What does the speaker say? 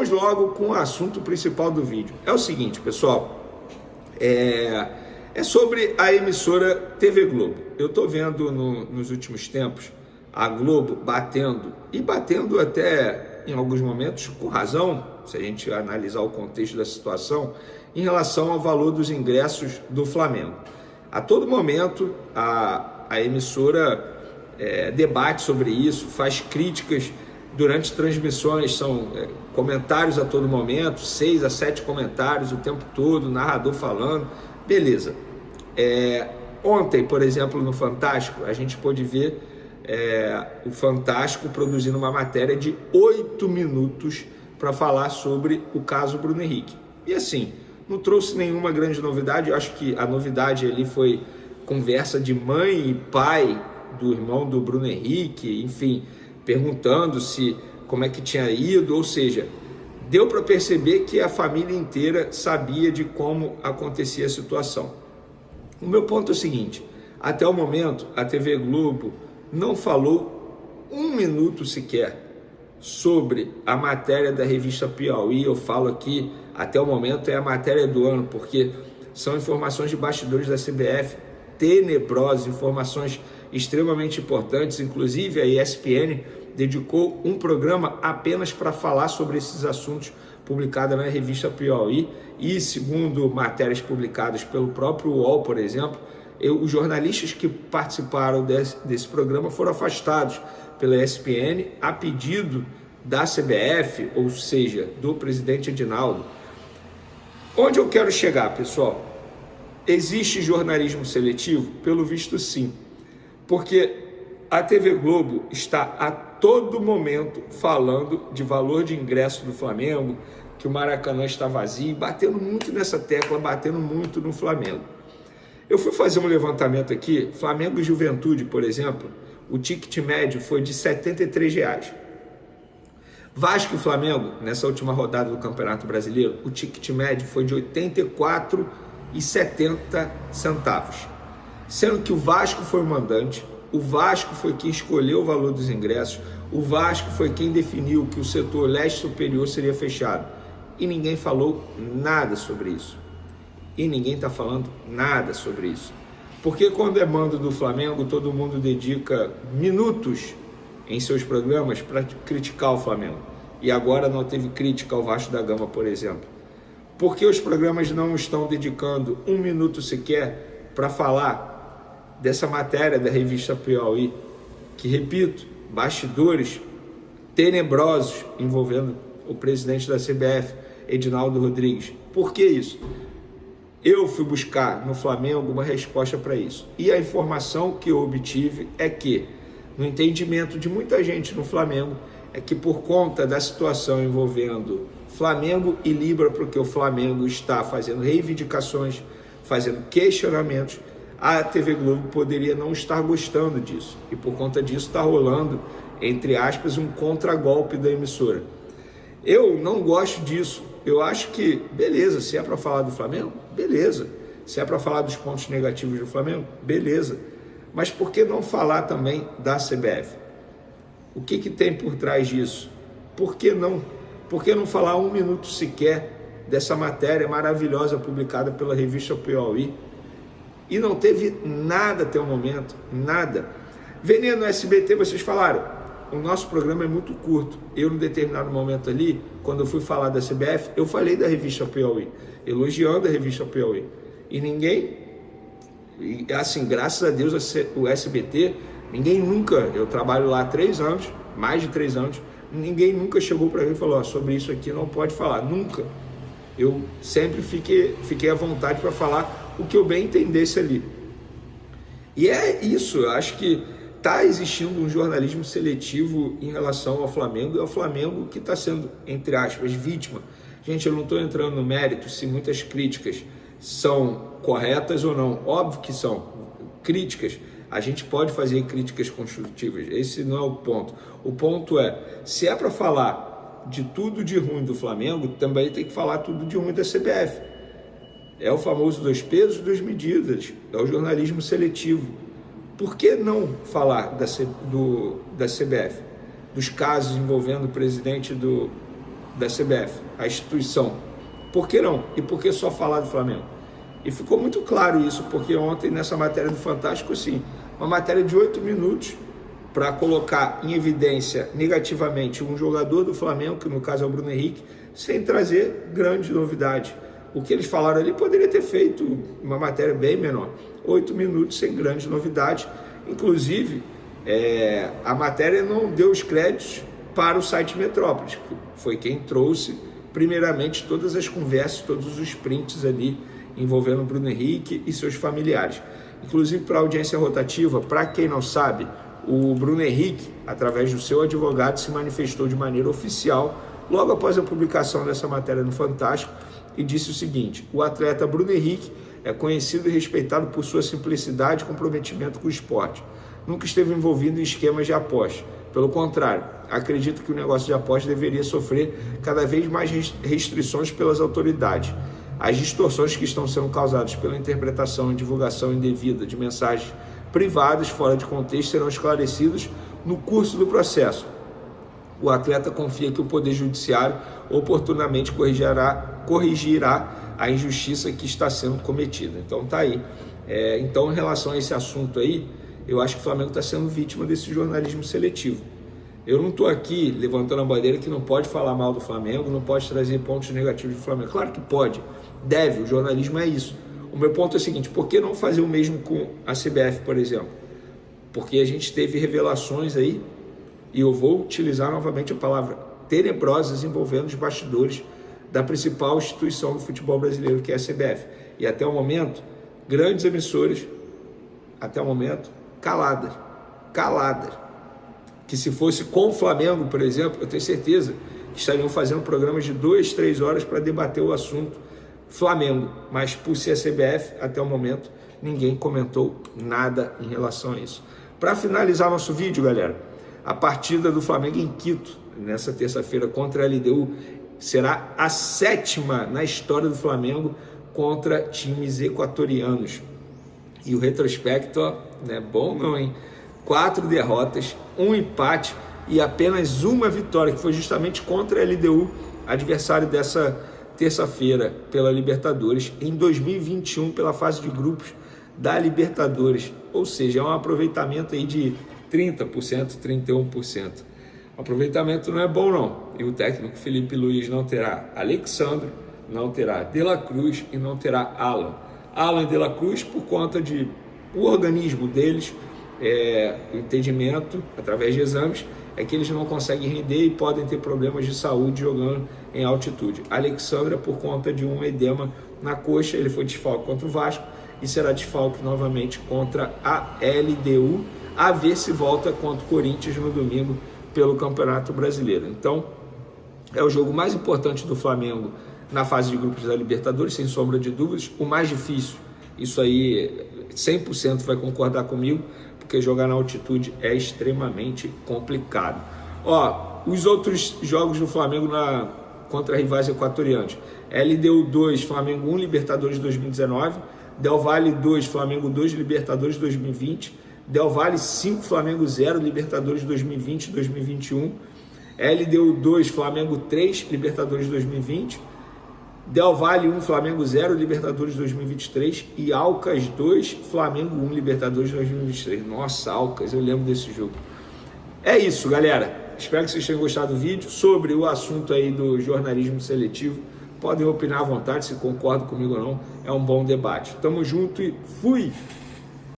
vamos logo com o assunto principal do vídeo. É o seguinte, pessoal, é sobre a emissora TV Globo. Eu estou vendo nos últimos tempos a Globo batendo até em alguns momentos com razão, se a gente analisar o contexto da situação, em relação ao valor dos ingressos do Flamengo. A todo momento a emissora debate sobre isso, faz críticas durante transmissões, são comentários a todo momento, 6 a 7 comentários o tempo todo, narrador falando, beleza. Ontem, por exemplo, no Fantástico, a gente pôde ver o Fantástico produzindo uma matéria de 8 minutos para falar sobre o caso Bruno Henrique. E assim, não trouxe nenhuma grande novidade. Eu acho que a novidade ali foi conversa de mãe e pai do irmão do Bruno Henrique, enfim, perguntando como é que tinha ido, ou seja, deu para perceber que a família inteira sabia de como acontecia a situação. O meu ponto é o seguinte: até o momento a TV Globo não falou um minuto sequer sobre a matéria da revista Piauí. Eu falo aqui, até o momento é a matéria do ano, porque são informações de bastidores da CBF, tenebrosas, informações extremamente importantes. Inclusive a ESPN dedicou um programa apenas para falar sobre esses assuntos, publicada na revista Piauí, e segundo matérias publicadas pelo próprio UOL, por exemplo, os jornalistas que participaram desse programa foram afastados pela ESPN a pedido da CBF, ou seja, do presidente Edinaldo. Onde eu quero chegar, pessoal? Existe jornalismo seletivo? Pelo visto, sim. Porque a TV Globo está a todo momento falando de valor de ingresso do Flamengo, que o Maracanã está vazio, batendo muito nessa tecla, batendo muito no Flamengo. Eu fui fazer um levantamento aqui, Flamengo e Juventude, por exemplo, o ticket médio foi de R$ 73. Vasco e Flamengo, nessa última rodada do Campeonato Brasileiro, o ticket médio foi de R$ 84,70, sendo que o Vasco foi o mandante, o Vasco foi quem escolheu o valor dos ingressos, o Vasco foi quem definiu que o setor leste superior seria fechado. E ninguém falou nada sobre isso. E ninguém está falando nada sobre isso. Porque quando é mando do Flamengo, todo mundo dedica minutos em seus programas para criticar o Flamengo. E agora não teve crítica ao Vasco da Gama, por exemplo. Porque os programas não estão dedicando um minuto sequer para falar dessa matéria da revista Piauí, que, repito, bastidores tenebrosos envolvendo o presidente da CBF, Edinaldo Rodrigues. Por que isso? Eu fui buscar no Flamengo uma resposta para isso. E a informação que eu obtive é que, no entendimento de muita gente no Flamengo, é que por conta da situação envolvendo Flamengo e Libra, porque o Flamengo está fazendo reivindicações, fazendo questionamentos, a TV Globo poderia não estar gostando disso. E por conta disso está rolando, entre aspas, um contragolpe da emissora. Eu não gosto disso. Eu acho que, beleza, se é para falar do Flamengo, beleza. Se é para falar dos pontos negativos do Flamengo, beleza. Mas por que não falar também da CBF? O que tem por trás disso? Por que não? Por que não falar um minuto sequer dessa matéria maravilhosa publicada pela revista Piauí? E não teve nada até o momento, nada. Veneno no SBT, vocês falaram, o nosso programa é muito curto. Eu, em determinado momento ali, quando eu fui falar da CBF, eu falei da revista Piauí, elogiando a revista Piauí. E ninguém, assim, graças a Deus, o SBT, ninguém nunca, eu trabalho lá há 3 anos, mais de 3 anos, ninguém nunca chegou para mim e falou, sobre isso aqui não pode falar, nunca. Eu sempre fiquei à vontade para falar o que eu bem entendesse ali. E é isso, eu acho que está existindo um jornalismo seletivo em relação ao Flamengo, e é o Flamengo que está sendo, entre aspas, vítima. Gente, eu não estou entrando no mérito se muitas críticas são corretas ou não. Óbvio que são críticas. A gente pode fazer críticas construtivas. Esse não é o ponto. O ponto é, se é para falar de tudo de ruim do Flamengo, também tem que falar tudo de ruim da CBF. É o famoso 2 pesos, 2 medidas. É o jornalismo seletivo. Por que não falar da CBF? Dos casos envolvendo o presidente da CBF, a instituição. Por que não? E por que só falar do Flamengo? E ficou muito claro isso, porque ontem nessa matéria do Fantástico, sim, uma matéria de 8 minutos para colocar em evidência negativamente um jogador do Flamengo, que no caso é o Bruno Henrique, sem trazer grande novidade. O que eles falaram ali poderia ter feito uma matéria bem menor. 8 minutos sem grande novidade. Inclusive, a matéria não deu os créditos para o site Metrópolis, que foi quem trouxe, primeiramente, todas as conversas, todos os prints ali envolvendo o Bruno Henrique e seus familiares. Inclusive, para a audiência rotativa, para quem não sabe, o Bruno Henrique, através do seu advogado, se manifestou de maneira oficial logo após a publicação dessa matéria no Fantástico e disse o seguinte: o atleta Bruno Henrique é conhecido e respeitado por sua simplicidade e comprometimento com o esporte. Nunca esteve envolvido em esquemas de aposta. Pelo contrário, acredito que o negócio de aposta deveria sofrer cada vez mais restrições pelas autoridades. As distorções que estão sendo causadas pela interpretação e divulgação indevida de mensagens privadas fora de contexto serão esclarecidas no curso do processo. O atleta confia que o Poder Judiciário oportunamente corrigirá a injustiça que está sendo cometida. Então tá aí. Então, em relação a esse assunto aí, eu acho que o Flamengo está sendo vítima desse jornalismo seletivo. Eu não estou aqui levantando a bandeira que não pode falar mal do Flamengo, não pode trazer pontos negativos do Flamengo. Claro que pode, deve, o jornalismo é isso. O meu ponto é o seguinte: por que não fazer o mesmo com a CBF, por exemplo? Porque a gente teve revelações aí, e eu vou utilizar novamente a palavra tenebrosas, envolvendo os bastidores da principal instituição do futebol brasileiro, que é a CBF. E até o momento, grandes emissoras, até o momento, caladas. Que se fosse com o Flamengo, por exemplo, eu tenho certeza que estariam fazendo programas de 2, 3 horas para debater o assunto Flamengo. Mas por ser a CBF, até o momento, ninguém comentou nada em relação a isso. Para finalizar nosso vídeo, galera, a partida do Flamengo em Quito, nessa terça-feira contra a LDU, será a 7ª na história do Flamengo contra times equatorianos. E o retrospecto, ó, não é bom não, hein? 4 derrotas, 1 empate e apenas uma vitória, que foi justamente contra a LDU, adversário dessa terça-feira pela Libertadores, em 2021 pela fase de grupos da Libertadores. Ou seja, é um aproveitamento aí de 30%, 31%. O aproveitamento não é bom não. E o técnico Felipe Luiz não terá Alexandre, não terá De La Cruz e não terá Alan e De La Cruz, por conta de o organismo deles, o entendimento através de exames é que eles não conseguem render e podem ter problemas de saúde jogando em altitude. Alexandre, por conta de um edema na coxa, ele foi desfalque contra o Vasco e será desfalque novamente contra a LDU, a ver se volta contra o Corinthians no domingo pelo Campeonato Brasileiro. Então, é o jogo mais importante do Flamengo na fase de grupos da Libertadores, sem sombra de dúvidas, o mais difícil. Isso aí 100% vai concordar comigo, porque jogar na altitude é extremamente complicado. Os outros jogos do Flamengo contra rivais equatorianos: LDU 2, Flamengo 1, Libertadores 2019, Del Valle 2, Flamengo 2, Libertadores 2020, Del Valle 5, Flamengo 0, Libertadores 2020 e 2021, LDU 2, Flamengo 3, Libertadores 2020, Del Valle 1, Flamengo 0, Libertadores 2023 e Alcas 2, Flamengo 1, Libertadores 2023. Nossa, Alcas, eu lembro desse jogo. É isso, galera. Espero que vocês tenham gostado do vídeo sobre o assunto aí do jornalismo seletivo. Podem opinar à vontade, se concordam comigo ou não. É um bom debate. Tamo junto e fui!